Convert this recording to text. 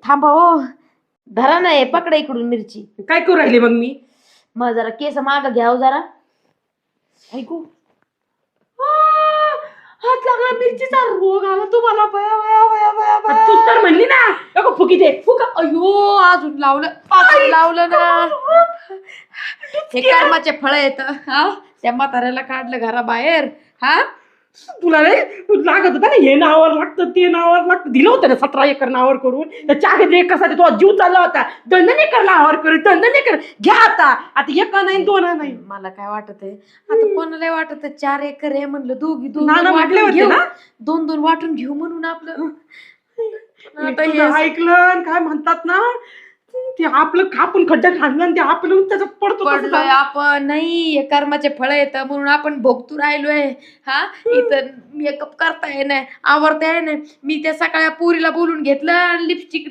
थांबा हो. धरा नाही, पकडा इकडून मिरची. काय करू राहिले मग मी? मग जरा केस माग घ्याव जरा. ऐकू हात लागला, मिरचीचा रोग आला तुम्हाला. बया बया बया बया बया. तूच तर म्हणली ना नको फुकी दे. फुका. अयो अजून लावलं ना. हे कर्माचे फळ येत. हा त्या म्हाताऱ्याला काढलं घराबाहेर. हा तुला नाही लागत होता ना, हे नावावर लागतं ते नावावर लागतं. दिलं होतं ना 17 एकर नावावर करून. त्या 4 एकरसाठी तो जीव चालला होता. दंडन एकर नावावर करून दंडन एकर घ्या. आता 1 नाही 2 नाही. मला काय वाटत आहे आता, कोणाला वाटत 4 एकर आहे म्हणलं, दोघी नाना म्हटले होते ना 2-2 वाटून घेऊ म्हणून आपलं. आता हे ऐकलं काय म्हणतात ना, ते आपलं कापून खड्डा खाल्लं आणि ते आपलं त्याचं पडलोय आपण. नाही हे कर्माचे फळ येत म्हणून आपण भोगतू राहिलोय. हा इथं मेकअप करता येणार, आवडता येणार. मी त्या सकाळी पुरीला बोलून घेतलं, लिपस्टिक